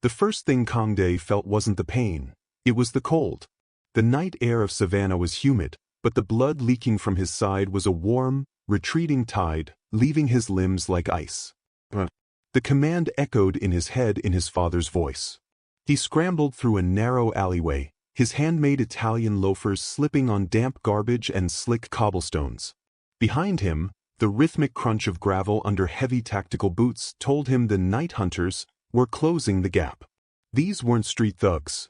The first thing Kang Dae felt wasn't the pain, it was the cold. The night air of Savannah was humid, but the blood leaking from his side was a warm, retreating tide, leaving his limbs like ice. The command echoed in his head in his father's voice. He scrambled through a narrow alleyway, his handmade Italian loafers slipping on damp garbage and slick cobblestones. Behind him, the rhythmic crunch of gravel under heavy tactical boots told him the night hunters were closing the gap. These weren't street thugs.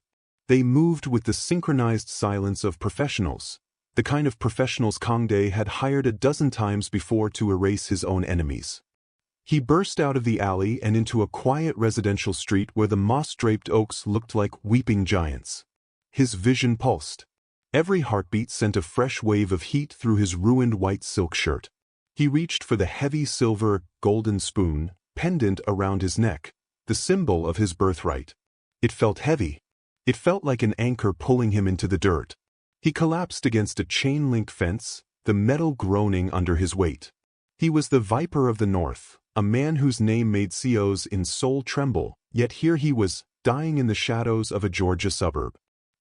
They moved with the synchronized silence of professionals, the kind of professionals Kang Dae had hired a dozen times before to erase his own enemies. He burst out of the alley and into a quiet residential street where the moss-draped oaks looked like weeping giants. His vision pulsed. Every heartbeat sent a fresh wave of heat through his ruined white silk shirt. He reached for the heavy silver, golden spoon, pendant around his neck, the symbol of his birthright. It felt heavy. It felt like an anchor pulling him into the dirt. He collapsed against a chain-link fence, the metal groaning under his weight. He was the Viper of the North, a man whose name made CEOs in Seoul tremble, yet here he was, dying in the shadows of a Georgia suburb.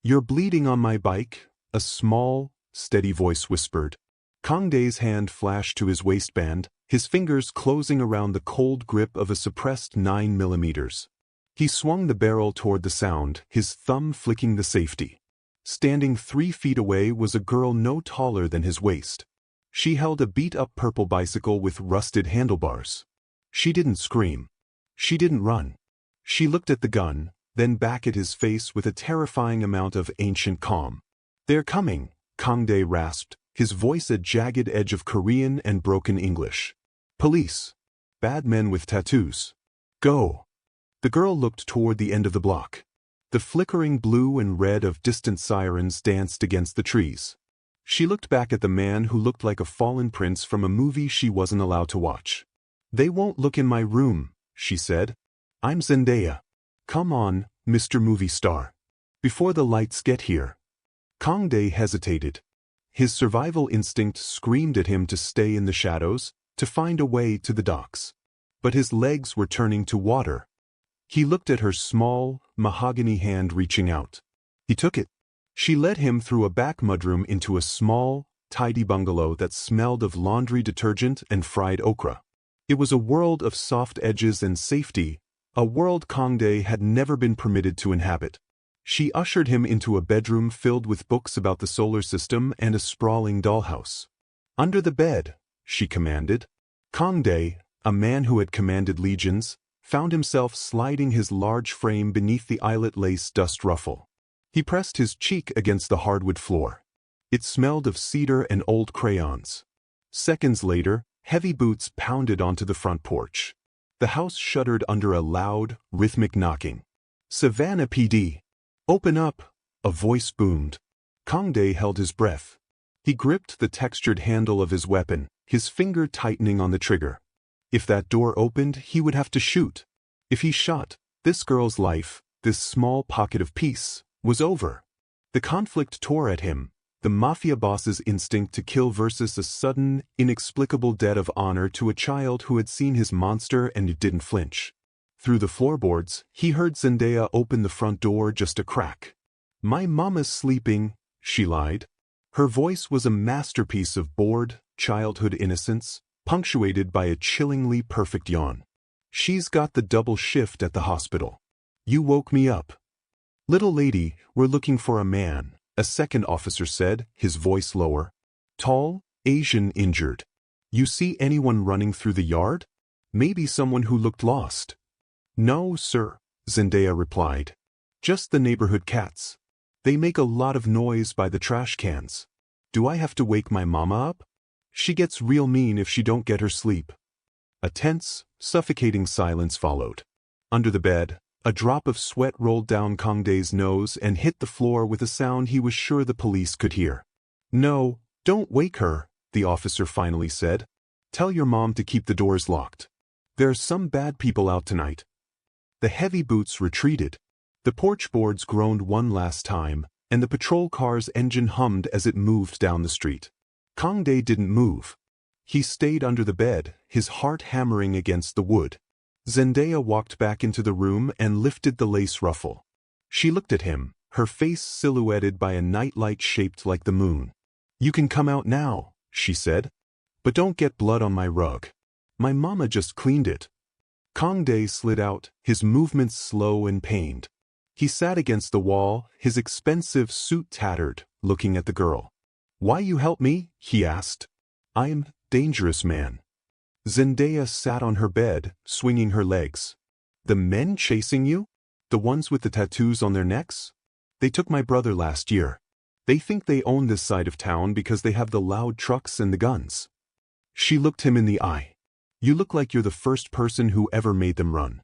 "You're bleeding on my bike," a small, steady voice whispered. Kang Dae's hand flashed to his waistband, his fingers closing around the cold grip of a suppressed 9mm. He swung the barrel toward the sound, his thumb flicking the safety. Standing 3 feet away was a girl no taller than his waist. She held a beat-up purple bicycle with rusted handlebars. She didn't scream. She didn't run. She looked at the gun, then back at his face with a terrifying amount of ancient calm. "They're coming," Kang Dae rasped, his voice a jagged edge of Korean and broken English. "Police. Bad men with tattoos. Go." The girl looked toward the end of the block. The flickering blue and red of distant sirens danced against the trees. She looked back at the man who looked like a fallen prince from a movie she wasn't allowed to watch. "They won't look in my room," she said. "I'm Zendaya. Come on, Mr. Movie Star. Before the lights get here." Kang Dae hesitated. His survival instinct screamed at him to stay in the shadows, to find a way to the docks. But his legs were turning to water. He looked at her small, mahogany hand reaching out. He took it. She led him through a back mudroom into a small, tidy bungalow that smelled of laundry detergent and fried okra. It was a world of soft edges and safety, a world Kang Dae had never been permitted to inhabit. She ushered him into a bedroom filled with books about the solar system and a sprawling dollhouse. "Under the bed," she commanded. Kang Dae, a man who had commanded legions, found himself sliding his large frame beneath the eyelet lace dust ruffle. He pressed his cheek against the hardwood floor. It smelled of cedar and old crayons. Seconds later, heavy boots pounded onto the front porch. The house shuddered under a loud, rhythmic knocking. "Savannah PD. Open up," a voice boomed. Kang Dae held his breath. He gripped the textured handle of his weapon, his finger tightening on the trigger. If that door opened, he would have to shoot. If he shot, this girl's life, this small pocket of peace, was over. The conflict tore at him, the mafia boss's instinct to kill versus a sudden, inexplicable debt of honor to a child who had seen his monster and didn't flinch. Through the floorboards, he heard Zendaya open the front door just a crack. "My mama's sleeping," she lied. Her voice was a masterpiece of bored, childhood innocence, punctuated by a chillingly perfect yawn. "She's got the double shift at the hospital. You woke me up." "Little lady, we're looking for a man," a second officer said, his voice lower. "Tall, Asian, injured. You see anyone running through the yard? Maybe someone who looked lost." "No, sir," Zendaya replied. "Just the neighborhood cats. They make a lot of noise by the trash cans. Do I have to wake my mama up? She gets real mean if she don't get her sleep." A tense, suffocating silence followed. Under the bed, a drop of sweat rolled down Kang Dae's nose and hit the floor with a sound he was sure the police could hear. "No, don't wake her," the officer finally said. "Tell your mom to keep the doors locked. There's some bad people out tonight." The heavy boots retreated. The porch boards groaned one last time, and the patrol car's engine hummed as it moved down the street. Kang Dae didn't move. He stayed under the bed, his heart hammering against the wood. Zendaya walked back into the room and lifted the lace ruffle. She looked at him, her face silhouetted by a nightlight shaped like the moon. "You can come out now," she said. "But don't get blood on my rug. My mama just cleaned it." Kangdae slid out, his movements slow and pained. He sat against the wall, his expensive suit tattered, looking at the girl. "Why you help me?" he asked. "I'm dangerous man." Zendaya sat on her bed, swinging her legs. "The men chasing you? The ones with the tattoos on their necks? They took my brother last year. They think they own this side of town because they have the loud trucks and the guns." She looked him in the eye. "You look like you're the first person who ever made them run."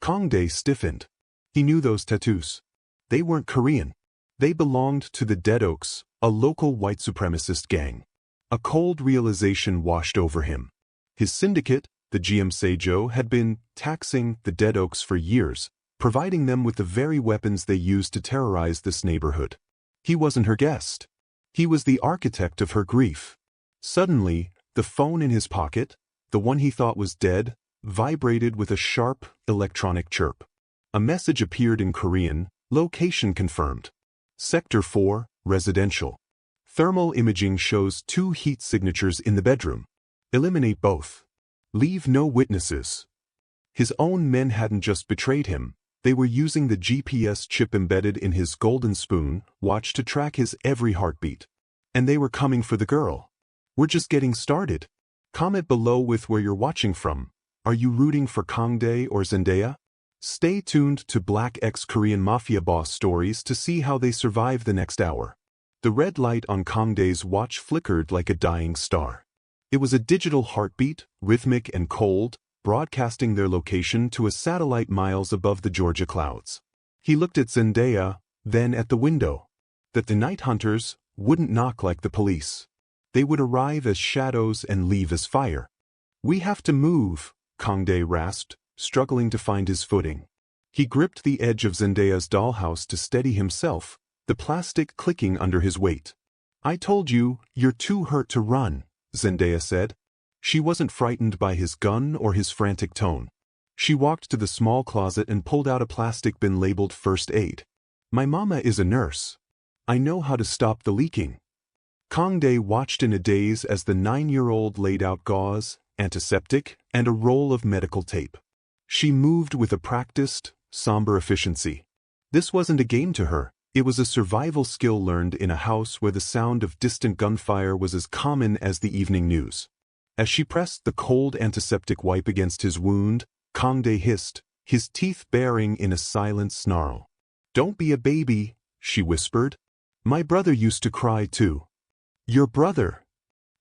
Kangdae stiffened. He knew those tattoos. They weren't Korean. They belonged to the Dead Oaks, a local white supremacist gang. A cold realization washed over him. His syndicate, the AMBW, had been taxing the Dead Oaks for years, providing them with the very weapons they used to terrorize this neighborhood. He wasn't her guest. He was the architect of her grief. Suddenly, the phone in his pocket, the one he thought was dead, vibrated with a sharp, electronic chirp. A message appeared in Korean, location confirmed. Sector 4, residential. Thermal imaging shows 2 heat signatures in the bedroom. Eliminate both. Leave no witnesses. His own men hadn't just betrayed him. They were using the GPS chip embedded in his golden spoon watch to track his every heartbeat. And they were coming for the girl. We're just getting started. Comment below with where you're watching from. Are you rooting for Kangdae or Zendaya? Stay tuned to Black X Korean Mafia Boss Stories to see how they survive the next hour. The red light on Kangdae's watch flickered like a dying star. It was a digital heartbeat, rhythmic and cold, broadcasting their location to a satellite miles above the Georgia clouds. He looked at Zendaya, then at the window. That the night hunters wouldn't knock like the police. They would arrive as shadows and leave as fire. "We have to move," Kangdae rasped, struggling to find his footing. He gripped the edge of Zendaya's dollhouse to steady himself, the plastic clicking under his weight. "I told you, you're too hurt to run," Zendaya said. She wasn't frightened by his gun or his frantic tone. She walked to the small closet and pulled out a plastic bin labeled first aid. "My mama is a nurse. I know how to stop the leaking." Kangdae watched in a daze as the 9-year-old laid out gauze, antiseptic, and a roll of medical tape. She moved with a practiced, somber efficiency. This wasn't a game to her, it was a survival skill learned in a house where the sound of distant gunfire was as common as the evening news. As she pressed the cold antiseptic wipe against his wound, Kangdae hissed, his teeth baring in a silent snarl. "Don't be a baby," she whispered. "My brother used to cry too." "Your brother?"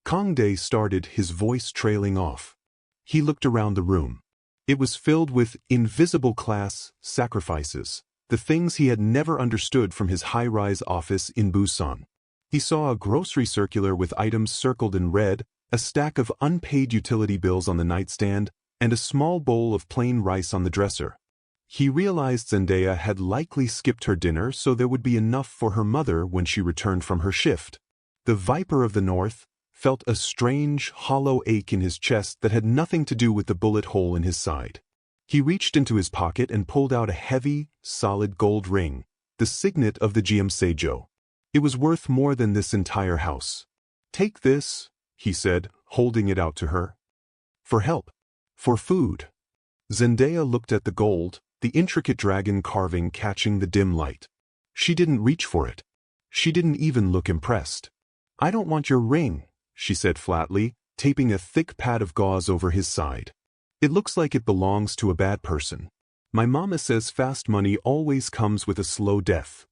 Kangdae started, his voice trailing off. He looked around the room. It was filled with invisible class sacrifices, the things he had never understood from his high-rise office in Busan. He saw a grocery circular with items circled in red, a stack of unpaid utility bills on the nightstand, and a small bowl of plain rice on the dresser. He realized Zendaya had likely skipped her dinner so there would be enough for her mother when she returned from her shift. The Viper of the North felt a strange, hollow ache in his chest that had nothing to do with the bullet hole in his side. He reached into his pocket and pulled out a heavy, solid gold ring, the signet of the AMBW. It was worth more than this entire house. "Take this," he said, holding it out to her. "For help. For food." Zendaya looked at the gold, the intricate dragon carving catching the dim light. She didn't reach for it. She didn't even look impressed. "I don't want your ring," she said flatly, taping a thick pad of gauze over his side. "It looks like it belongs to a bad person. My mama says fast money always comes with a slow death."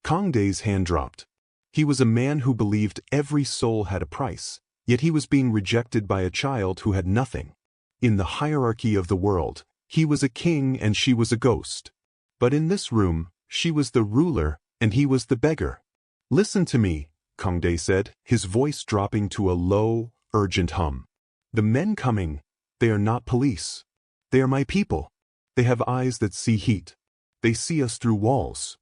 Kangdae's hand dropped. He was a man who believed every soul had a price, yet he was being rejected by a child who had nothing. In the hierarchy of the world, he was a king and she was a ghost. But in this room, she was the ruler and he was the beggar. "Listen to me," Kangdae said, his voice dropping to a low, urgent hum. "The men coming, they are not police. They are my people. They have eyes that see heat. They see us through walls."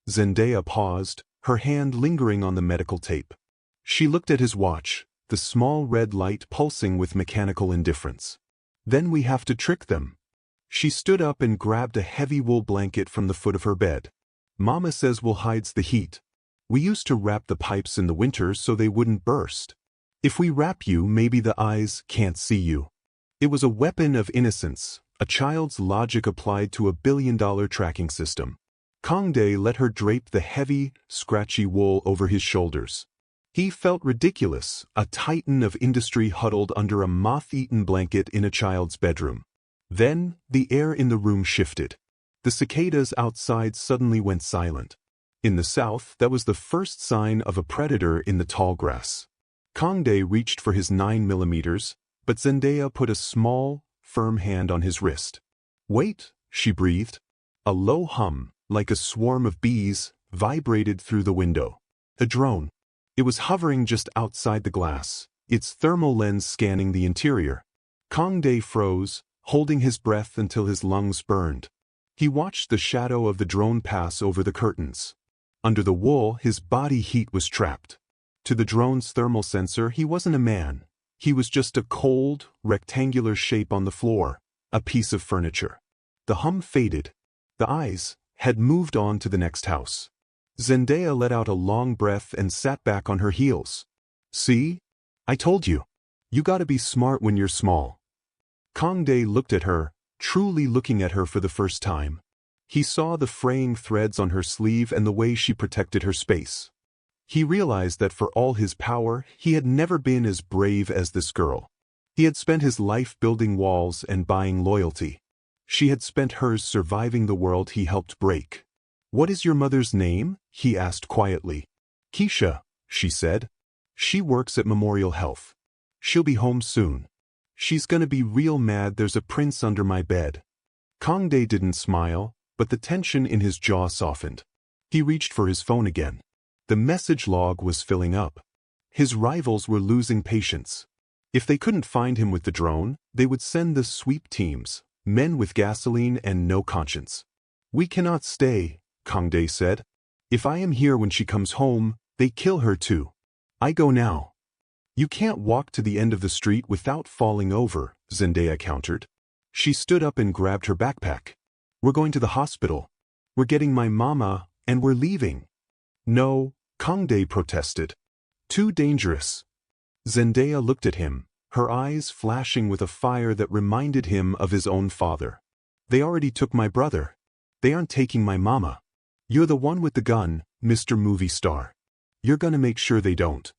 Zendaya paused, her hand lingering on the medical tape. She looked at his watch, the small red light pulsing with mechanical indifference. "Then we have to trick them. She stood up and grabbed a heavy wool blanket from the foot of her bed. Mama says wool hides the heat. We used to wrap the pipes in the winter so they wouldn't burst. If we wrap you, maybe the eyes can't see you. It was a weapon of innocence, a child's logic applied to a billion-dollar tracking system. Kangdae let her drape the heavy, scratchy wool over his shoulders. He felt ridiculous, a titan of industry huddled under a moth-eaten blanket in a child's bedroom. Then, the air in the room shifted. The cicadas outside suddenly went silent. In the south, that was the first sign of a predator in the tall grass. Kangdae reached for his 9mm, but Zendaya put a small, firm hand on his wrist. "Wait," she breathed. A low hum, like a swarm of bees, vibrated through the window. A drone. It was hovering just outside the glass, its thermal lens scanning the interior. Kangdae froze, holding his breath until his lungs burned. He watched the shadow of the drone pass over the curtains. Under the wool, his body heat was trapped. To the drone's thermal sensor, he wasn't a man. He was just a cold, rectangular shape on the floor, a piece of furniture. The hum faded. The eyes had moved on to the next house. Zendaya let out a long breath and sat back on her heels. "See? I told you. You gotta be smart when you're small." Kangdae looked at her, truly looking at her for the first time. He saw the fraying threads on her sleeve and the way she protected her space. He realized that for all his power, he had never been as brave as this girl. He had spent his life building walls and buying loyalty. She had spent hers surviving the world he helped break. "What is your mother's name?" he asked quietly. "Keisha," she said. "She works at Memorial Health. She'll be home soon. She's gonna be real mad there's a prince under my bed." Kangdae didn't smile, but the tension in his jaw softened. He reached for his phone again. The message log was filling up. His rivals were losing patience. If they couldn't find him with the drone, they would send the sweep teams, men with gasoline and no conscience. "We cannot stay," Kangdae said. "If I am here when she comes home, they kill her too. I go now." "You can't walk to the end of the street without falling over," Zendaya countered. She stood up and grabbed her backpack. "We're going to the hospital. We're getting my mama, and we're leaving." "No," Kangdae protested. "Too dangerous." Zendaya looked at him, her eyes flashing with a fire that reminded him of his own father. "They already took my brother. They aren't taking my mama. You're the one with the gun, Mr. Movie Star. You're gonna make sure they don't."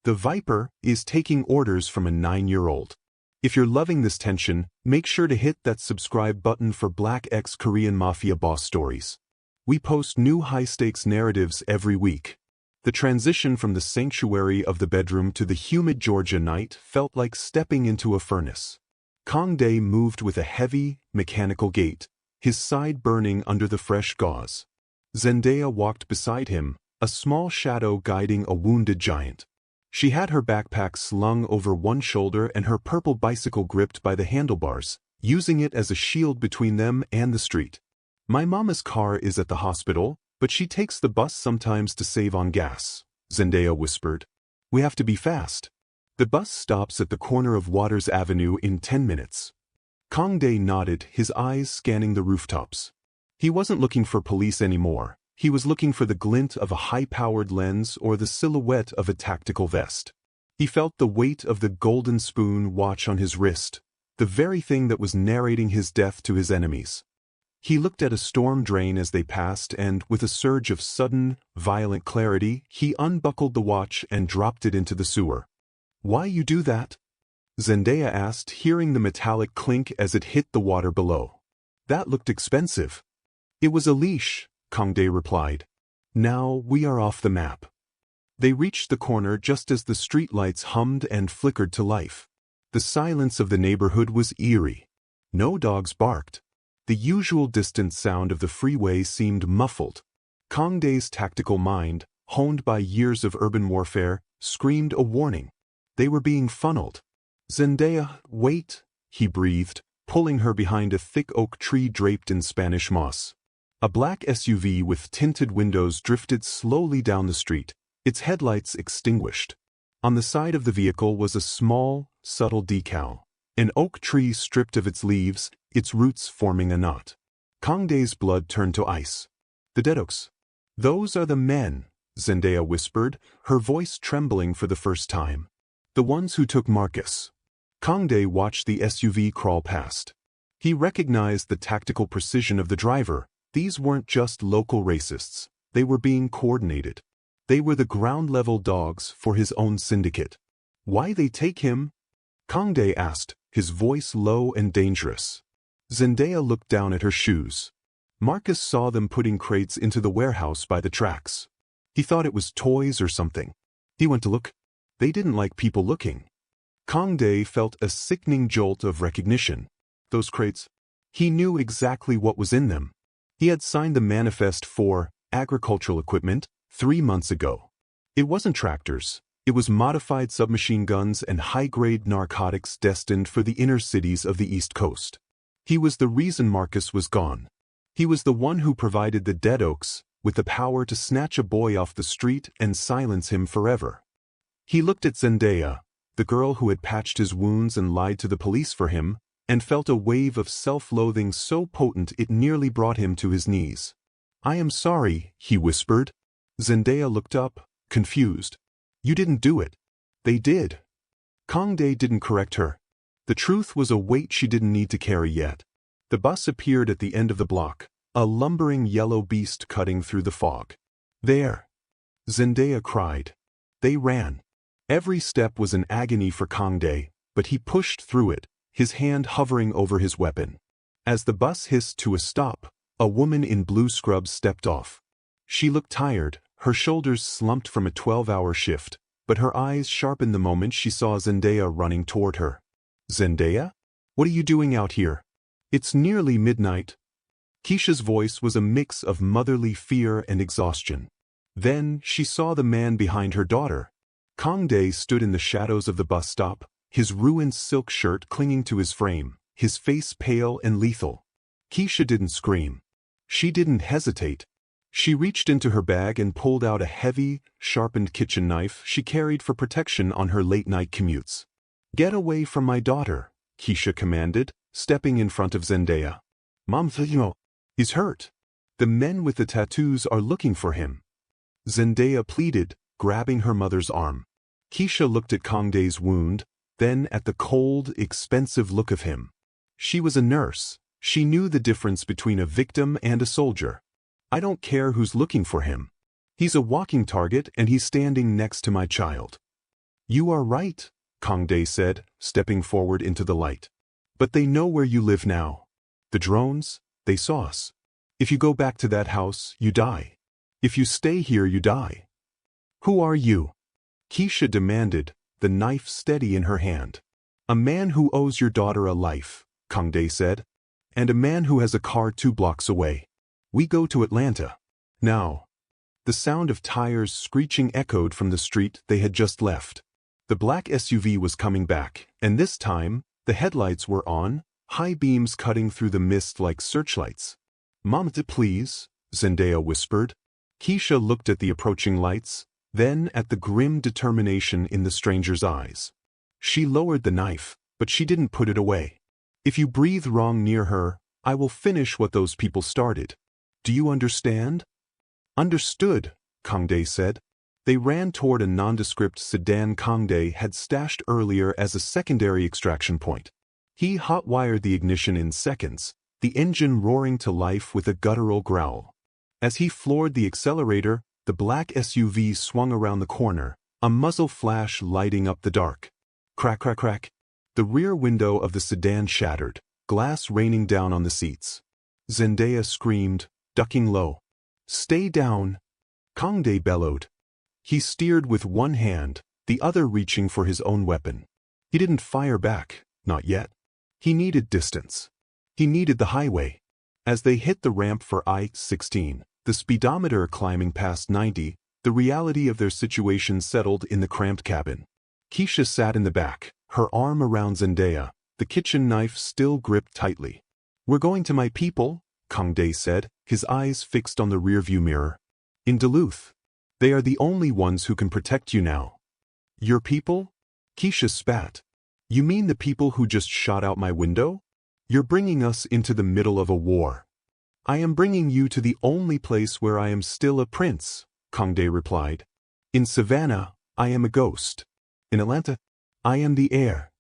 The Viper is taking orders from a 9-year-old. If you're loving this tension, make sure to hit that subscribe button for Black X Korean Mafia Boss Stories. We post new high-stakes narratives every week. The transition from the sanctuary of the bedroom to the humid Georgia night felt like stepping into a furnace. Kangdae moved with a heavy, mechanical gait, his side burning under the fresh gauze. Zendaya walked beside him, a small shadow guiding a wounded giant. She had her backpack slung over one shoulder and her purple bicycle gripped by the handlebars, using it as a shield between them and the street. "My mama's car is at the hospital, but she takes the bus sometimes to save on gas," Zendaya whispered. "We have to be fast. The bus stops at the corner of Waters Avenue in 10 minutes. Kangdae nodded, his eyes scanning the rooftops. He wasn't looking for police anymore. He was looking for the glint of a high-powered lens or the silhouette of a tactical vest. He felt the weight of the golden spoon watch on his wrist, the very thing that was narrating his death to his enemies. He looked at a storm drain as they passed and, with a surge of sudden, violent clarity, he unbuckled the watch and dropped it into the sewer. "Why you do that?" Zendaya asked, hearing the metallic clink as it hit the water below. "That looked expensive." "It was a leash," Kangdae replied. "Now we are off the map." They reached the corner just as the streetlights hummed and flickered to life. The silence of the neighborhood was eerie. No dogs barked. The usual distant sound of the freeway seemed muffled. Kangdae's tactical mind, honed by years of urban warfare, screamed a warning. They were being funneled. "Zendaya, wait," he breathed, pulling her behind a thick oak tree draped in Spanish moss. A black SUV with tinted windows drifted slowly down the street, its headlights extinguished. On the side of the vehicle was a small, subtle decal. An oak tree stripped of its leaves, its roots forming a knot. Kangdae's blood turned to ice. The dead oaks. Those are the men, Zendaya whispered, her voice trembling for the first time. The ones who took Marcus. Kangdae watched the SUV crawl past. He recognized the tactical precision of the driver. These weren't just local racists. They were being coordinated. They were the ground-level dogs for his own syndicate. Why they take him? Kangdae asked, his voice low and dangerous. Zendaya looked down at her shoes. Marcus saw them putting crates into the warehouse by the tracks. He thought it was toys or something. He went to look. They didn't like people looking. Kangdae felt a sickening jolt of recognition. Those crates. He knew exactly what was in them. He had signed the manifest for agricultural equipment 3 months ago. It wasn't tractors. It was modified submachine guns and high-grade narcotics destined for the inner cities of the East Coast. He was the reason Marcus was gone. He was the one who provided the dead oaks with the power to snatch a boy off the street and silence him forever. He looked at Zendaya, the girl who had patched his wounds and lied to the police for him, and felt a wave of self-loathing so potent it nearly brought him to his knees. "I am sorry," he whispered. Zendaya looked up, confused. "You didn't do it." "They did." Kangdae didn't correct her. The truth was a weight she didn't need to carry yet. The bus appeared at the end of the block, a lumbering yellow beast cutting through the fog. "There!" Zendaya cried. They ran. Every step was an agony for Kangdae, but he pushed through it, his hand hovering over his weapon. As the bus hissed to a stop, a woman in blue scrubs stepped off. She looked tired, her shoulders slumped from a 12-hour shift, but her eyes sharpened the moment she saw Zendaya running toward her. "Zendaya? What are you doing out here?" "It's nearly midnight." Keisha's voice was a mix of motherly fear and exhaustion. Then she saw the man behind her daughter. Kangdae stood in the shadows of the bus stop, his ruined silk shirt clinging to his frame, his face pale and lethal. Keisha didn't scream. She didn't hesitate. She reached into her bag and pulled out a heavy, sharpened kitchen knife she carried for protection on her late-night commutes. "Get away from my daughter," Keisha commanded, stepping in front of Zendaya. "Mom, he's hurt. The men with the tattoos are looking for him." Zendaya pleaded, grabbing her mother's arm. Keisha looked at Kangdae's wound, then at the cold, expensive look of him. She was a nurse. She knew the difference between a victim and a soldier. "I don't care who's looking for him. He's a walking target and he's standing next to my child." "You are right," Kangdae said, stepping forward into the light. "But they know where you live now. The drones, they saw us. If you go back to that house, you die. If you stay here, you die." "Who are you?" Keisha demanded, the knife steady in her hand. "A man who owes your daughter a life," Kangdae said. "And a man who has a car 2 blocks away. We go to Atlanta. Now." The sound of tires screeching echoed from the street they had just left. The black SUV was coming back, and this time, the headlights were on, high beams cutting through the mist like searchlights. "Mom, please," Zendaya whispered. Keisha looked at the approaching lights, then at the grim determination in the stranger's eyes. She lowered the knife, but she didn't put it away. "If you breathe wrong near her, I will finish what those people started. Do you understand?" "Understood," Kangdae said. They ran toward a nondescript sedan Kangdae had stashed earlier as a secondary extraction point. He hot-wired the ignition in seconds, the engine roaring to life with a guttural growl. As he floored the accelerator, the black SUV swung around the corner, a muzzle flash lighting up the dark. Crack, crack, crack. The rear window of the sedan shattered, glass raining down on the seats. Zendaya screamed, ducking low. "Stay down!" Kangdae bellowed. He steered with one hand, the other reaching for his own weapon. He didn't fire back, not yet. He needed distance. He needed the highway. As they hit the ramp for I-16, the speedometer climbing past 90, the reality of their situation settled in the cramped cabin. Keisha sat in the back, her arm around Zendaya, the kitchen knife still gripped tightly. "We're going to my people," Kangdae said, his eyes fixed on the rearview mirror. "In Duluth. They are the only ones who can protect you now." "Your people?" Keisha spat. You mean the people who just shot out my window? You're bringing us into the middle of a war. I am bringing you to the only place where I am still a prince, Kangdae replied. In Savannah, I am a ghost. In Atlanta, I am the heir.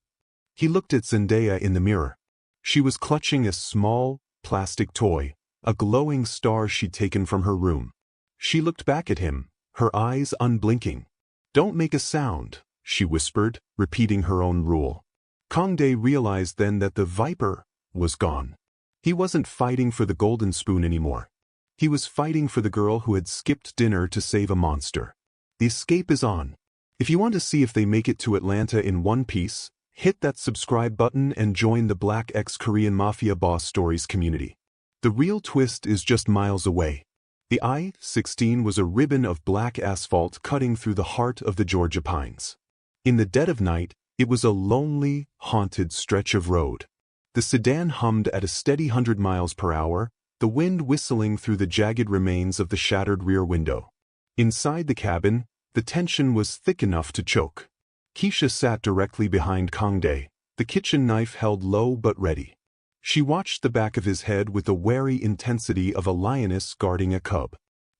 He looked at Zendaya in the mirror. She was clutching a small, plastic toy, a glowing star she'd taken from her room. She looked back at him, her eyes unblinking. Don't make a sound, she whispered, repeating her own rule. Kangdae realized then that the viper was gone. He wasn't fighting for the golden spoon anymore. He was fighting for the girl who had skipped dinner to save a monster. The escape is on. If you want to see if they make it to Atlanta in one piece, hit that subscribe button and join the Black X Korean Mafia Boss Stories community. The real twist is just miles away. The I-16 was a ribbon of black asphalt cutting through the heart of the Georgia pines. In the dead of night, it was a lonely, haunted stretch of road. The sedan hummed at a steady 100 miles per hour, the wind whistling through the jagged remains of the shattered rear window. Inside the cabin, the tension was thick enough to choke. Keisha sat directly behind Kangdae, the kitchen knife held low but ready. She watched the back of his head with the wary intensity of a lioness guarding a cub.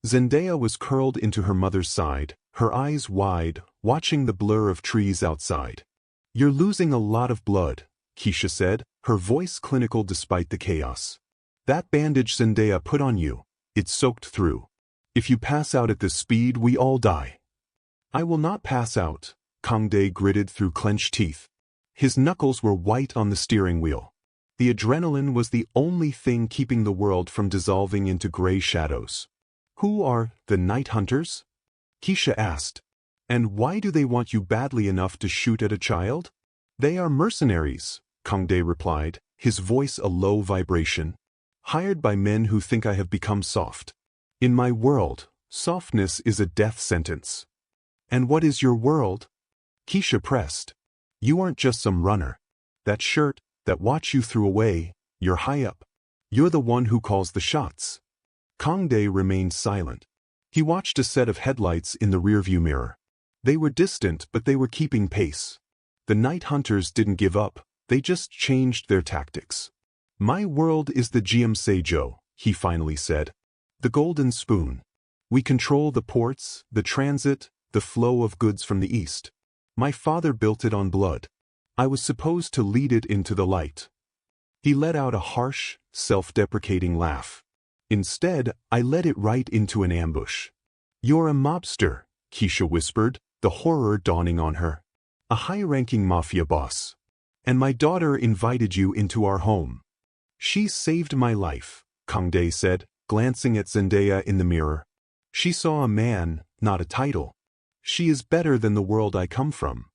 Zendaya was curled into her mother's side, her eyes wide, watching the blur of trees outside. You're losing a lot of blood, Keisha said, her voice clinical despite the chaos. That bandage Zendaya put on you, it's soaked through. If you pass out at this speed, we all die. I will not pass out, Kangdae gritted through clenched teeth. His knuckles were white on the steering wheel. The adrenaline was the only thing keeping the world from dissolving into gray shadows. Who are the night hunters? Keisha asked. And why do they want you badly enough to shoot at a child? They are mercenaries, Kangdae replied, his voice a low vibration. Hired by men who think I have become soft. In my world, softness is a death sentence. And what is your world? Keisha pressed. You aren't just some runner. That shirt, that watch you threw away, you're high up. You're the one who calls the shots. Kangdae remained silent. He watched a set of headlights in the rearview mirror. They were distant, but they were keeping pace. The night hunters didn't give up, they just changed their tactics. My world is the Seoul, he finally said. The golden spoon. We control the ports, the transit, the flow of goods from the east. My father built it on blood. I was supposed to lead it into the light. He let out a harsh, self-deprecating laugh. Instead, I led it right into an ambush. You're a mobster, Keisha whispered, the horror dawning on her. A high-ranking mafia boss. And my daughter invited you into our home. She saved my life, Kangdae said, glancing at Zendaya in the mirror. She saw a man, not a title. She is better than the world I come from.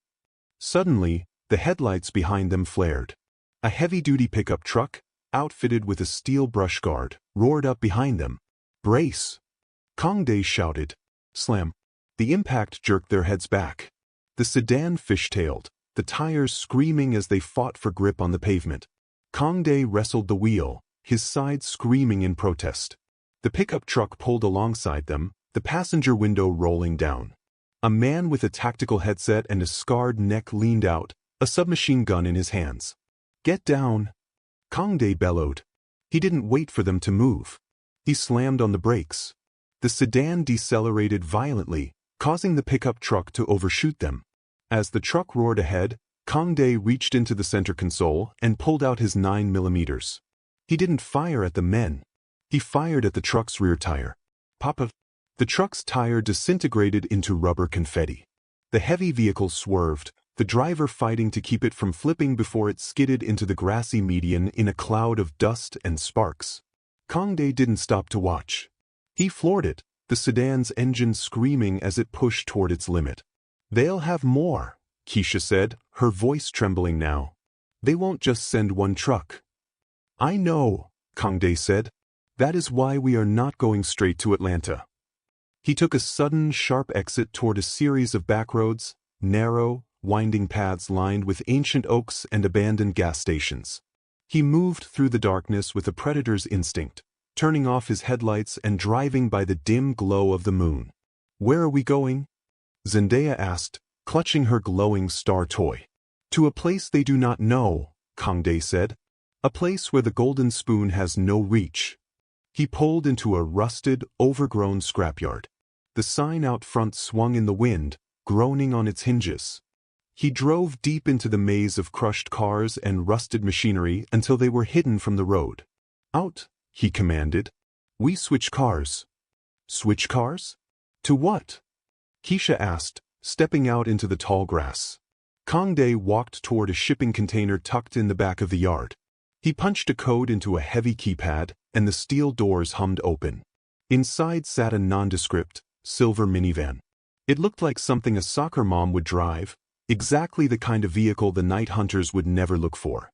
Suddenly, the headlights behind them flared. A heavy-duty pickup truck, outfitted with a steel brush guard, roared up behind them. Brace! Kangdae shouted. Slam! The impact jerked their heads back. The sedan fishtailed, the tires screaming as they fought for grip on the pavement. Kangdae wrestled the wheel, his side screaming in protest. The pickup truck pulled alongside them, the passenger window rolling down. A man with a tactical headset and a scarred neck leaned out, a submachine gun in his hands. Get down! Kangdae bellowed. He didn't wait for them to move. He slammed on the brakes. The sedan decelerated violently, causing the pickup truck to overshoot them. As the truck roared ahead, Kangdae reached into the center console and pulled out his 9mm. He didn't fire at the men. He fired at the truck's rear tire. Papa! The truck's tire disintegrated into rubber confetti. The heavy vehicle swerved, the driver fighting to keep it from flipping before it skidded into the grassy median in a cloud of dust and sparks. Kangdae didn't stop to watch. He floored it, the sedan's engine screaming as it pushed toward its limit. They'll have more, Keisha said, her voice trembling now. They won't just send one truck. I know, Kangdae said. That is why we are not going straight to Atlanta. He took a sudden, sharp exit toward a series of backroads, narrow, winding paths lined with ancient oaks and abandoned gas stations. He moved through the darkness with a predator's instinct, turning off his headlights and driving by the dim glow of the moon. Where are we going? Zendaya asked, clutching her glowing star toy. To a place they do not know, Kangdae said. A place where the golden spoon has no reach. He pulled into a rusted, overgrown scrapyard. The sign out front swung in the wind, groaning on its hinges. He drove deep into the maze of crushed cars and rusted machinery until they were hidden from the road. Out, he commanded. We switch cars. Switch cars? To what? Keisha asked, stepping out into the tall grass. Kangdae walked toward a shipping container tucked in the back of the yard. He punched a code into a heavy keypad, and the steel doors hummed open. Inside sat a nondescript, silver minivan. It looked like something a soccer mom would drive, exactly the kind of vehicle the night hunters would never look for.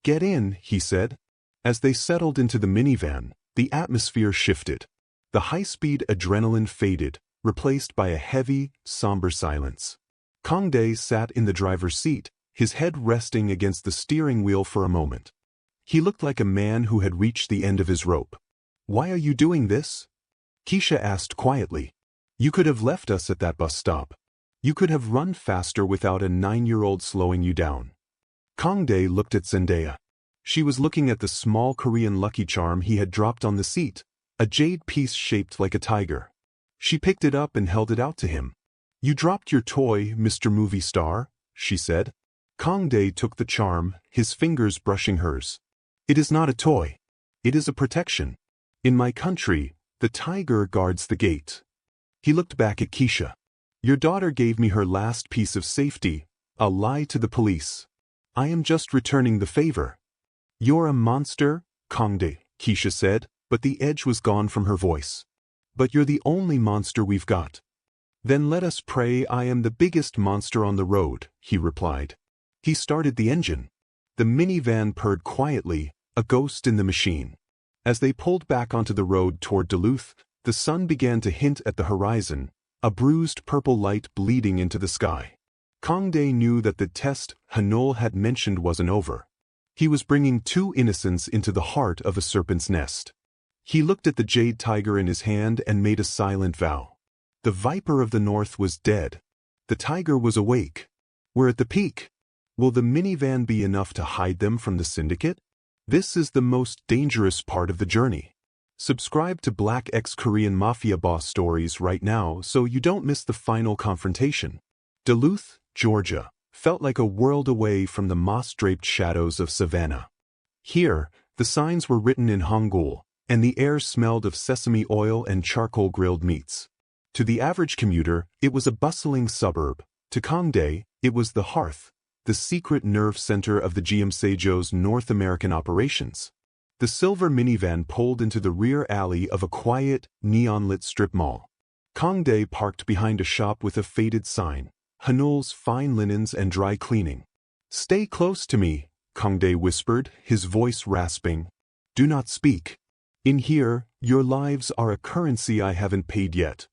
Get in, he said. As they settled into the minivan, the atmosphere shifted. The high-speed adrenaline faded, replaced by a heavy, somber silence. Kangdae sat in the driver's seat, his head resting against the steering wheel for a moment. He looked like a man who had reached the end of his rope. Why are you doing this? Keisha asked quietly. You could have left us at that bus stop. You could have run faster without a 9-year-old slowing you down. Kangdae looked at Zendaya. She was looking at the small Korean Lucky Charm he had dropped on the seat, a jade piece shaped like a tiger. She picked it up and held it out to him. You dropped your toy, Mr. Movie Star, she said. Kangdae took the charm, his fingers brushing hers. It is not a toy. It is a protection. In my country, the tiger guards the gate. He looked back at Keisha. Your daughter gave me her last piece of safety, a lie to the police. I am just returning the favor. You're a monster, Kangdae, Keisha said, but the edge was gone from her voice. But you're the only monster we've got. Then let us pray I am the biggest monster on the road, he replied. He started the engine. The minivan purred quietly, a ghost in the machine. As they pulled back onto the road toward Duluth, the sun began to hint at the horizon, a bruised purple light bleeding into the sky. Kangdae knew that the test Hanul had mentioned wasn't over. He was bringing 2 innocents into the heart of a serpent's nest. He looked at the jade tiger in his hand and made a silent vow. The viper of the north was dead. The tiger was awake. We're at the peak. Will the minivan be enough to hide them from the syndicate? This is the most dangerous part of the journey. Subscribe to Black X Korean Mafia Boss Stories right now so you don't miss the final confrontation. Duluth, Georgia, felt like a world away from the moss-draped shadows of Savannah. Here, the signs were written in Hangul, and the air smelled of sesame oil and charcoal-grilled meats. To the average commuter, it was a bustling suburb. To Kangdae, it was the hearth, the secret nerve center of the GM North American operations. The silver minivan pulled into the rear alley of a quiet, neon-lit strip mall. Kangdae parked behind a shop with a faded sign, Hanul's Fine Linens and Dry Cleaning. Stay close to me, Kangdae whispered, his voice rasping. Do not speak. In here, your lives are a currency I haven't paid yet.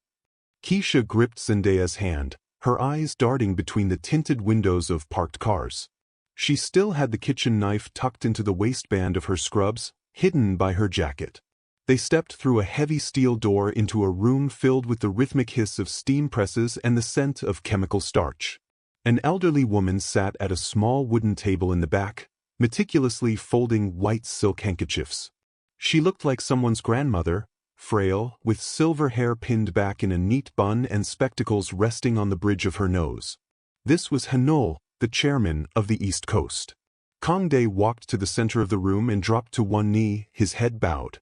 Keisha gripped Zendaya's hand, her eyes darting between the tinted windows of parked cars. She still had the kitchen knife tucked into the waistband of her scrubs, hidden by her jacket. They stepped through a heavy steel door into a room filled with the rhythmic hiss of steam presses and the scent of chemical starch. An elderly woman sat at a small wooden table in the back, meticulously folding white silk handkerchiefs. She looked like someone's grandmother, frail, with silver hair pinned back in a neat bun and spectacles resting on the bridge of her nose. This was Hanul, the chairman of the East Coast. Kangdae walked to the center of the room and dropped to one knee, his head bowed.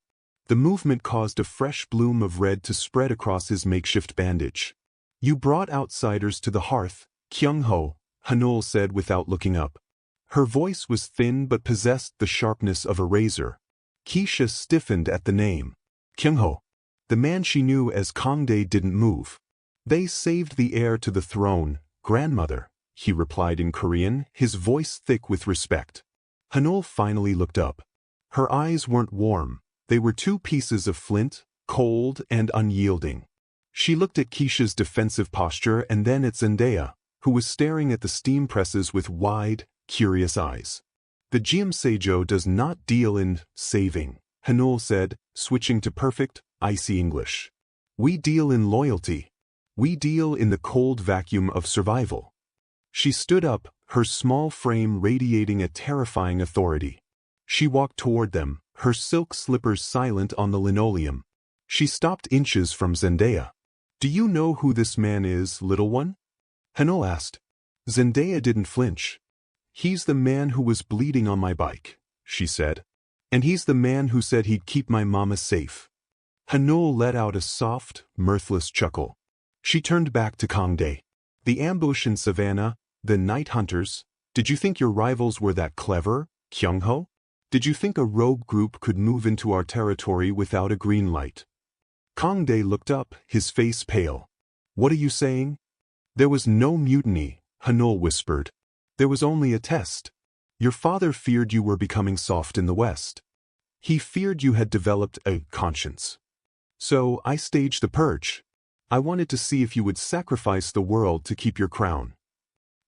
The movement caused a fresh bloom of red to spread across his makeshift bandage. You brought outsiders to the hearth, Kyung-ho, Hanul said without looking up. Her voice was thin but possessed the sharpness of a razor. Keisha stiffened at the name. Kyung-ho. The man she knew as Kangdae didn't move. They saved the heir to the throne, grandmother, he replied in Korean, his voice thick with respect. Hanul finally looked up. Her eyes weren't warm, they were 2 pieces of flint, cold and unyielding. She looked at Keisha's defensive posture and then at Zendaya, who was staring at the steam presses with wide, curious eyes. The GM does not deal in saving, Hanul said, switching to perfect, icy English. We deal in loyalty. We deal in the cold vacuum of survival. She stood up, her small frame radiating a terrifying authority. She walked toward them, her silk slippers silent on the linoleum. She stopped inches from Zendaya. "Do you know who this man is, little one?" Hanul asked. Zendaya didn't flinch. "He's the man who was bleeding on my bike," she said. "And he's the man who said he'd keep my mama safe." Hanul let out a soft, mirthless chuckle. She turned back to Kangdae. "The ambush in Savannah, the night hunters, did you think your rivals were that clever, Kyung-ho? Did you think a rogue group could move into our territory without a green light?" Kangdae looked up, his face pale. "What are you saying?" "There was no mutiny," Hanul whispered. "There was only a test. Your father feared you were becoming soft in the West. He feared you had developed a conscience. So I staged the purge. I wanted to see if you would sacrifice the world to keep your crown."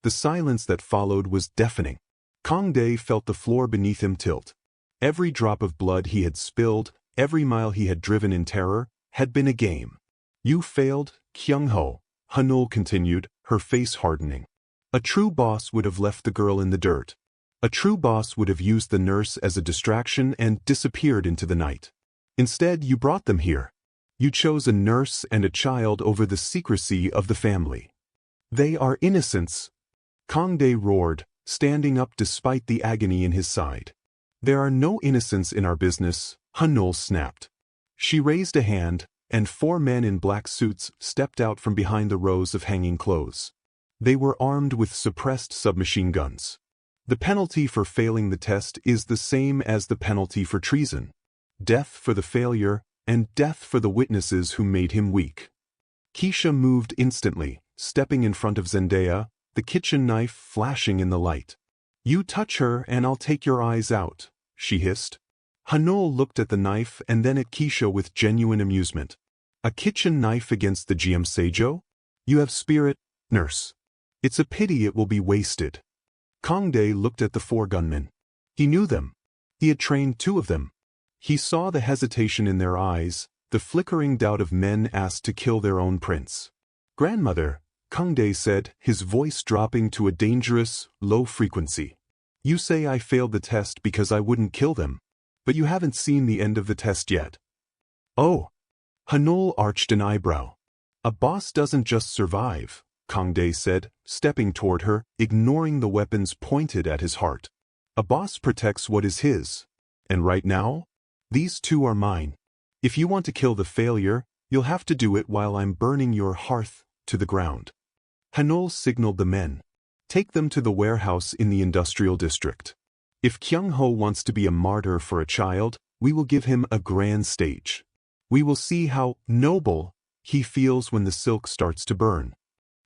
The silence that followed was deafening. Kangdae felt the floor beneath him tilt. Every drop of blood he had spilled, every mile he had driven in terror, had been a game. "You failed, Kyung-ho," Hanul continued, her face hardening. "A true boss would have left the girl in the dirt. A true boss would have used the nurse as a distraction and disappeared into the night. Instead, you brought them here. You chose a nurse and a child over the secrecy of the family. They are innocents." Kangdae roared, standing up despite the agony in his side. "There are no innocents in our business," Hanul snapped. She raised a hand, and 4 men in black suits stepped out from behind the rows of hanging clothes. They were armed with suppressed submachine guns. "The penalty for failing the test is the same as the penalty for treason. Death for the failure, and death for the witnesses who made him weak." Keisha moved instantly, stepping in front of Zendaya, the kitchen knife flashing in the light. "You touch her and I'll take your eyes out," she hissed. Hanul looked at the knife and then at Keisha with genuine amusement. "A kitchen knife against the Seijo? You have spirit, nurse. It's a pity it will be wasted." Kangdae looked at the 4 gunmen. He knew them. He had trained 2 of them. He saw the hesitation in their eyes, the flickering doubt of men asked to kill their own prince. "Grandmother," Kangdae said, his voice dropping to a dangerous, low frequency. "You say I failed the test because I wouldn't kill them. But you haven't seen the end of the test yet." "Oh." Hanul arched an eyebrow. "A boss doesn't just survive," Kangdae said, stepping toward her, ignoring the weapons pointed at his heart. "A boss protects what is his. And right now, these 2 are mine. If you want to kill the failure, you'll have to do it while I'm burning your hearth to the ground." Hanul signaled the men. "Take them to the warehouse in the industrial district. If Kyung-ho wants to be a martyr for a child, we will give him a grand stage. We will see how noble he feels when the silk starts to burn."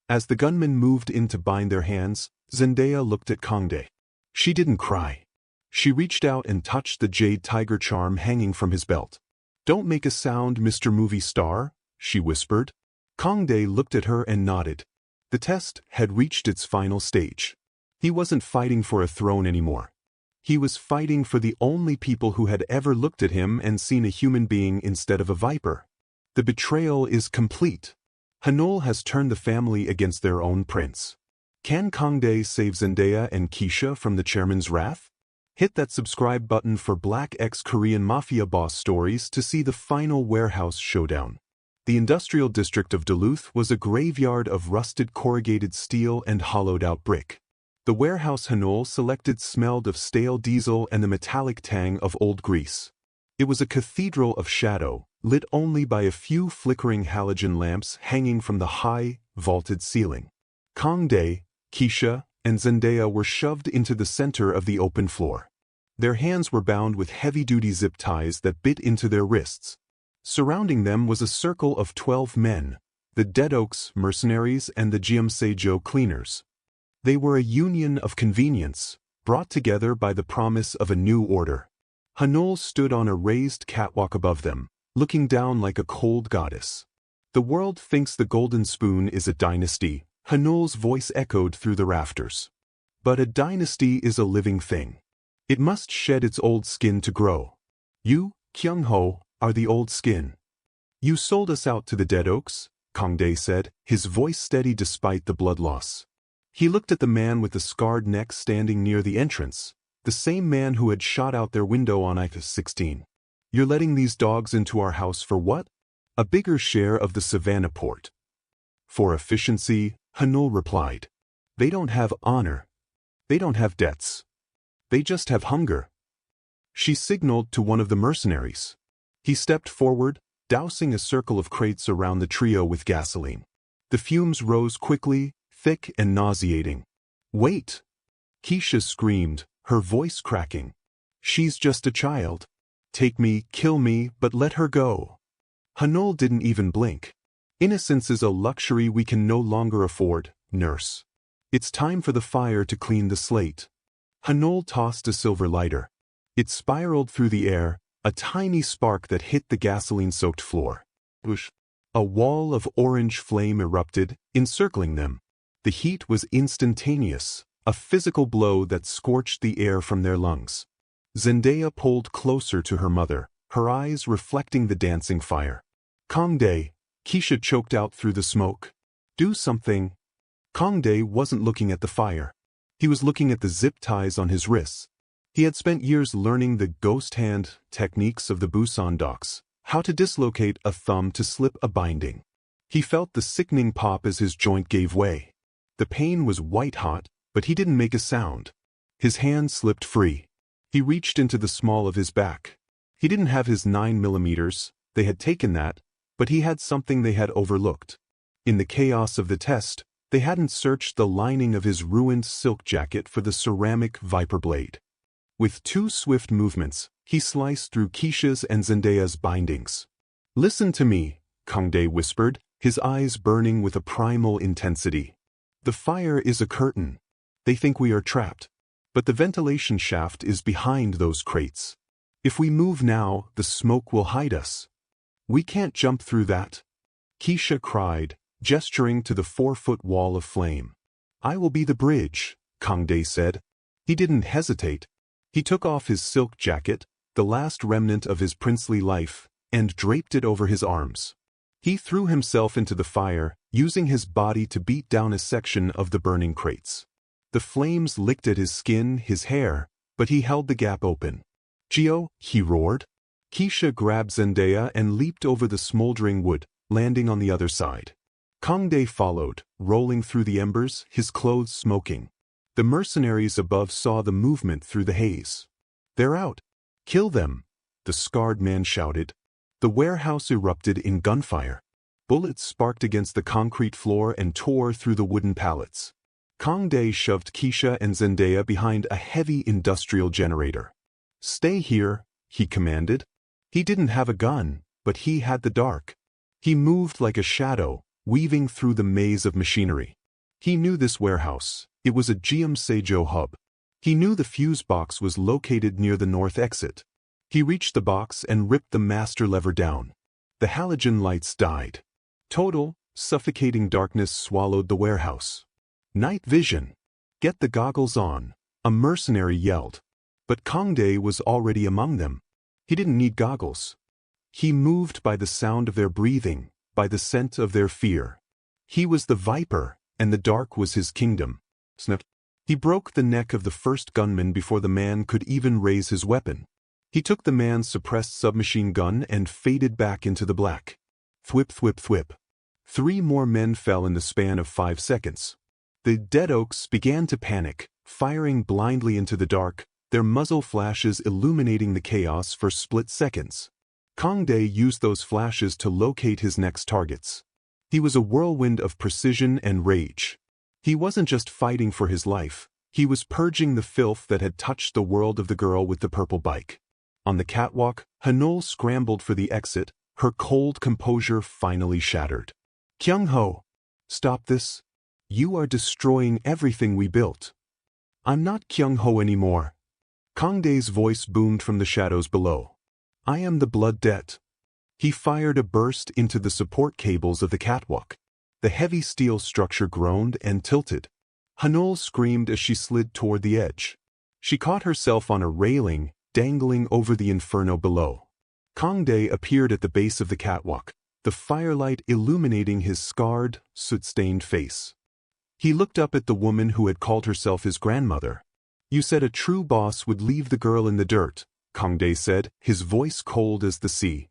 As the gunmen moved in to bind their hands, Zendaya looked at Kangdae. She didn't cry. She reached out and touched the jade tiger charm hanging from his belt. "Don't make a sound, Mr. Movie Star," she whispered. Kangdae looked at her and nodded. The test had reached its final stage. He wasn't fighting for a throne anymore. He was fighting for the only people who had ever looked at him and seen a human being instead of a viper. The betrayal is complete. Hanul has turned the family against their own prince. Can Kangdae save Zendaya and Keisha from the chairman's wrath? Hit that subscribe button for Black X Korean Mafia Boss Stories to see the final warehouse showdown. The industrial district of Duluth was a graveyard of rusted corrugated steel and hollowed-out brick. The warehouse Hanul selected smelled of stale diesel and the metallic tang of old grease. It was a cathedral of shadow, lit only by a few flickering halogen lamps hanging from the high, vaulted ceiling. Kangdae, Keisha, and Zendaya were shoved into the center of the open floor. Their hands were bound with heavy-duty zip ties that bit into their wrists. Surrounding them was a circle of 12 men, the Dead Oaks mercenaries and the Seijo cleaners. They were a union of convenience, brought together by the promise of a new order. Hanul stood on a raised catwalk above them, looking down like a cold goddess. "The world thinks the Golden Spoon is a dynasty," Hanul's voice echoed through the rafters. "But a dynasty is a living thing. It must shed its old skin to grow. You, Kyung-ho, are the old skin. You sold us out to the Dead Oaks," Kangdae said, his voice steady despite the blood loss. He looked at the man with the scarred neck standing near the entrance, the same man who had shot out their window on I-16. You're letting these dogs into our house for what? A bigger share of the Savannah port. For efficiency, Hanul replied. They don't have honor. They don't have debts. They just have hunger. She signaled to one of the mercenaries. He stepped forward, dousing a circle of crates around the trio with gasoline. The fumes rose quickly, thick and nauseating. Wait! Keisha screamed, her voice cracking. She's just a child. Take me, kill me, but let her go. Hanul didn't even blink. Innocence is a luxury we can no longer afford, nurse. It's time for the fire to clean the slate. Hanul tossed a silver lighter. It spiraled through the air, a tiny spark that hit the gasoline-soaked floor. Whoosh! A wall of orange flame erupted, encircling them. The heat was instantaneous, a physical blow that scorched the air from their lungs. Zendaya pulled closer to her mother, her eyes reflecting the dancing fire. Kangdae, Keisha choked out through the smoke. Do something. Kangdae wasn't looking at the fire. He was looking at the zip ties on his wrists. He had spent years learning the ghost hand techniques of the Busan docks, how to dislocate a thumb to slip a binding. He felt the sickening pop as his joint gave way. The pain was white-hot, but he didn't make a sound. His hand slipped free. He reached into the small of his back. He didn't have his 9mm, they had taken that, but he had something they had overlooked. In the chaos of the test, they hadn't searched the lining of his ruined silk jacket for the ceramic viper blade. With 2 swift movements, he sliced through Keisha's and Zendaya's bindings. Listen to me, Kangdae whispered, his eyes burning with a primal intensity. The fire is a curtain. They think we are trapped. But the ventilation shaft is behind those crates. If we move now, the smoke will hide us. We can't jump through that. Keisha cried, gesturing to the 4-foot wall of flame. I will be the bridge, Kangdae said. He didn't hesitate. He took off his silk jacket, the last remnant of his princely life, and draped it over his arms. He threw himself into the fire, using his body to beat down a section of the burning crates. The flames licked at his skin, his hair, but he held the gap open. Gio, he roared. Keisha grabbed Zendaya and leaped over the smoldering wood, landing on the other side. Kangdae followed, rolling through the embers, his clothes smoking. The mercenaries above saw the movement through the haze. They're out. Kill them, the scarred man shouted. The warehouse erupted in gunfire. Bullets sparked against the concrete floor and tore through the wooden pallets. Kangdae shoved Keisha and Zendaya behind a heavy industrial generator. Stay here, he commanded. He didn't have a gun, but he had the dark. He moved like a shadow, weaving through the maze of machinery. He knew this warehouse. It was a GM Seijo hub. He knew the fuse box was located near the north exit. He reached the box and ripped the master lever down. The halogen lights died. Total, suffocating darkness swallowed the warehouse. Night vision. Get the goggles on, a mercenary yelled. But Kangdae was already among them. He didn't need goggles. He moved by the sound of their breathing, by the scent of their fear. He was the viper, and the dark was his kingdom. Snap. He broke the neck of the first gunman before the man could even raise his weapon. He took the man's suppressed submachine gun and faded back into the black. Thwip thwip thwip. 3 more men fell in the span of 5 seconds. The dead oaks began to panic, firing blindly into the dark, their muzzle flashes illuminating the chaos for split seconds. Kangdae used those flashes to locate his next targets. He was a whirlwind of precision and rage. He wasn't just fighting for his life, he was purging the filth that had touched the world of the girl with the purple bike. On the catwalk, Hanul scrambled for the exit, her cold composure finally shattered. Kyung-ho, stop this. You are destroying everything we built. I'm not Kyung-ho anymore. Kangdae's voice boomed from the shadows below. I am the blood debt. He fired a burst into the support cables of the catwalk. The heavy steel structure groaned and tilted. Hanul screamed as she slid toward the edge. She caught herself on a railing, dangling over the inferno below. Kangdae appeared at the base of the catwalk, the firelight illuminating his scarred, soot-stained face. He looked up at the woman who had called herself his grandmother. You said a true boss would leave the girl in the dirt, Kangdae said, his voice cold as the sea.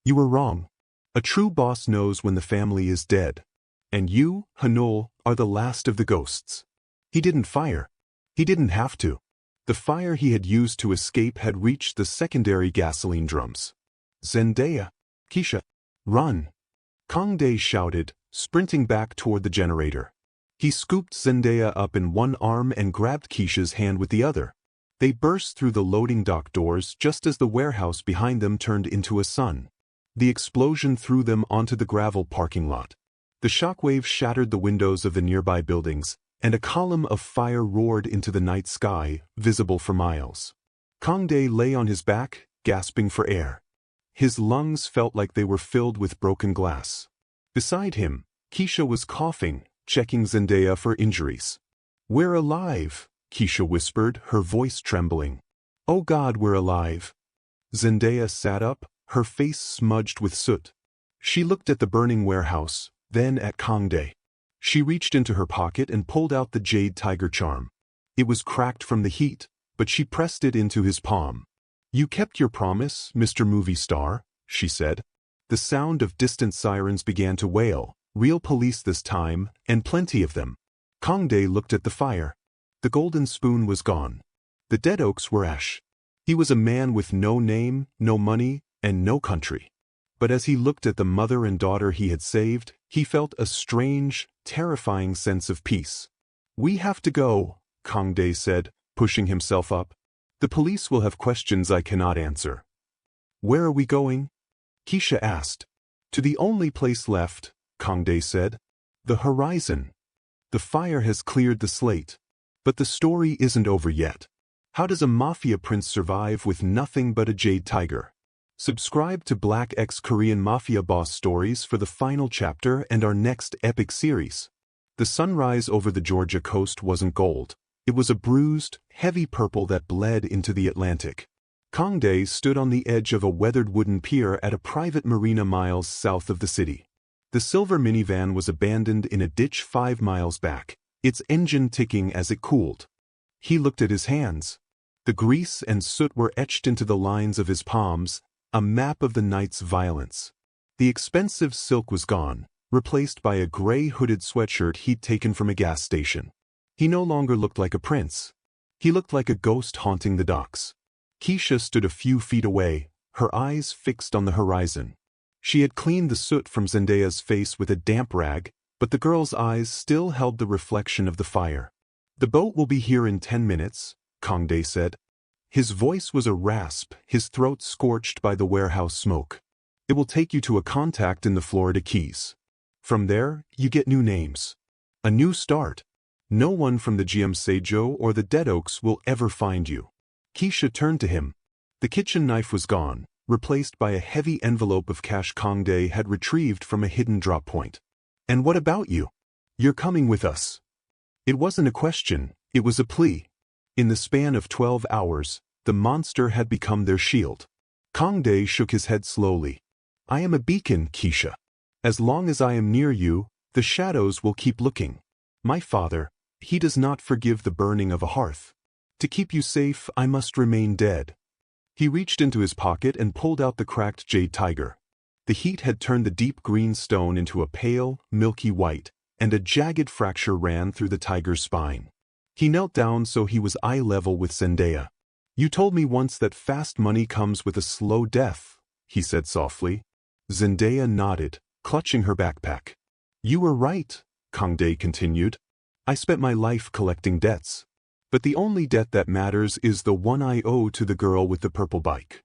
You were wrong. A true boss knows when the family is dead. And you, Hanul, are the last of the ghosts. He didn't fire. He didn't have to. The fire he had used to escape had reached the secondary gasoline drums. Zendaya, Keisha, run! Kangdae shouted, sprinting back toward the generator. He scooped Zendaya up in one arm and grabbed Keisha's hand with the other. They burst through the loading dock doors just as the warehouse behind them turned into a sun. The explosion threw them onto the gravel parking lot. The shockwave shattered the windows of the nearby buildings, and a column of fire roared into the night sky, visible for miles. Kangdae lay on his back, gasping for air. His lungs felt like they were filled with broken glass. Beside him, Keisha was coughing, checking Zendaya for injuries. We're alive, Keisha whispered, her voice trembling. Oh God, we're alive. Zendaya sat up, her face smudged with soot. She looked at the burning warehouse, then at Kangdae. She reached into her pocket and pulled out the jade tiger charm. It was cracked from the heat, but she pressed it into his palm. You kept your promise, Mr. Movie Star, she said. The sound of distant sirens began to wail, real police this time, and plenty of them. Kangdae looked at the fire. The golden spoon was gone. The dead oaks were ash. He was a man with no name, no money, and no country. But as he looked at the mother and daughter he had saved, he felt a strange, terrifying sense of peace. We have to go, Kangdae said, pushing himself up. The police will have questions I cannot answer. Where are we going? Keisha asked. To the only place left, Kangdae said. The horizon. The fire has cleared the slate. But the story isn't over yet. How does a mafia prince survive with nothing but a jade tiger? Subscribe to Black X Korean Mafia Boss Stories for the final chapter and our next epic series. The sunrise over the Georgia coast wasn't gold. It was a bruised, heavy purple that bled into the Atlantic. Kangdae stood on the edge of a weathered wooden pier at a private marina miles south of the city. The silver minivan was abandoned in a ditch 5 miles back, its engine ticking as it cooled. He looked at his hands. The grease and soot were etched into the lines of his palms, a map of the night's violence. The expensive silk was gone, replaced by a gray hooded sweatshirt he'd taken from a gas station. He no longer looked like a prince. He looked like a ghost haunting the docks. Keisha stood a few feet away, her eyes fixed on the horizon. She had cleaned the soot from Zendaya's face with a damp rag, but the girl's eyes still held the reflection of the fire. The boat will be here in 10 minutes, Kangdae said. His voice was a rasp, his throat scorched by the warehouse smoke. It will take you to a contact in the Florida Keys. From there, you get new names. A new start. No one from the GM Seijo or the Dead Oaks will ever find you. Keisha turned to him. The kitchen knife was gone, replaced by a heavy envelope of cash Kangdae had retrieved from a hidden drop point. And what about you? You're coming with us. It wasn't a question, it was a plea. In the span of 12 hours, the monster had become their shield. Kangdae shook his head slowly. I am a beacon, Keisha. As long as I am near you, the shadows will keep looking. My father, he does not forgive the burning of a hearth. To keep you safe, I must remain dead. He reached into his pocket and pulled out the cracked jade tiger. The heat had turned the deep green stone into a pale, milky white, and a jagged fracture ran through the tiger's spine. He knelt down so he was eye level with Zendaya. You told me once that fast money comes with a slow death, he said softly. Zendaya nodded, clutching her backpack. You were right, Kangdae continued. I spent my life collecting debts. But the only debt that matters is the one I owe to the girl with the purple bike.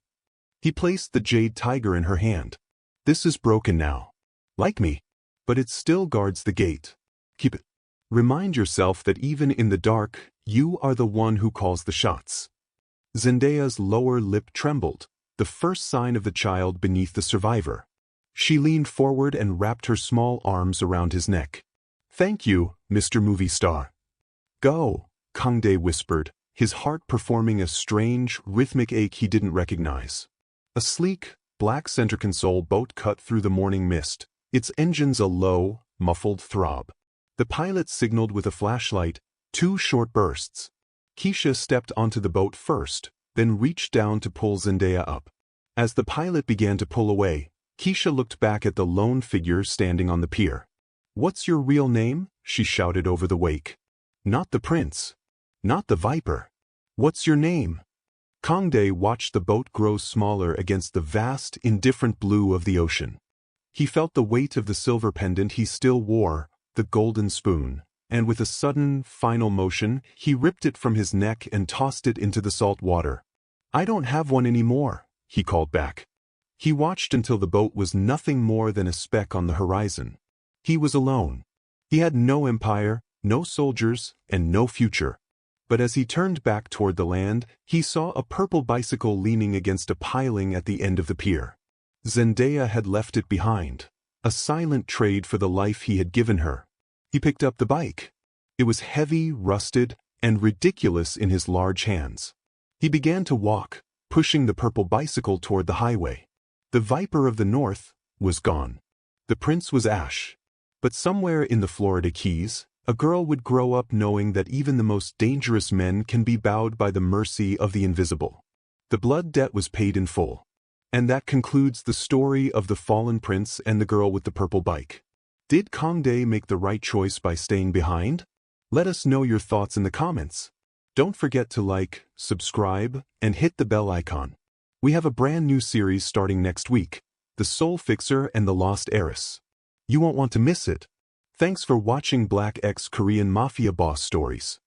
He placed the jade tiger in her hand. This is broken now. Like me. But it still guards the gate. Keep it. Remind yourself that even in the dark, you are the one who calls the shots. Zendaya's lower lip trembled, the first sign of the child beneath the survivor. She leaned forward and wrapped her small arms around his neck. Thank you, Mr. Movie Star. Go, Kangdae whispered, his heart performing a strange, rhythmic ache he didn't recognize. A sleek, black center console boat cut through the morning mist, its engines a low, muffled throb. The pilot signaled with a flashlight, 2 short bursts. Keisha stepped onto the boat first, then reached down to pull Zendaya up. As the pilot began to pull away, Keisha looked back at the lone figure standing on the pier. "What's your real name?" she shouted over the wake. "Not the prince. Not the viper. What's your name?" Kangdae watched the boat grow smaller against the vast, indifferent blue of the ocean. He felt the weight of the silver pendant he still wore, the golden spoon, and with a sudden, final motion, he ripped it from his neck and tossed it into the salt water. "I don't have one anymore," he called back. He watched until the boat was nothing more than a speck on the horizon. He was alone. He had no empire, no soldiers, and no future. But as he turned back toward the land, he saw a purple bicycle leaning against a piling at the end of the pier. Zendaya had left it behind, a silent trade for the life he had given her. He picked up the bike. It was heavy, rusted, and ridiculous in his large hands. He began to walk, pushing the purple bicycle toward the highway. The Viper of the North was gone. The prince was ash. But somewhere in the Florida Keys, a girl would grow up knowing that even the most dangerous men can be bowed by the mercy of the invisible. The blood debt was paid in full. And that concludes the story of the fallen prince and the girl with the purple bike. Did Kangdae make the right choice by staying behind? Let us know your thoughts in the comments. Don't forget to like, subscribe, and hit the bell icon. We have a brand new series starting next week, The Soul Fixer and the Lost Heiress. You won't want to miss it. Thanks for watching Black X Korean Mafia Boss Stories.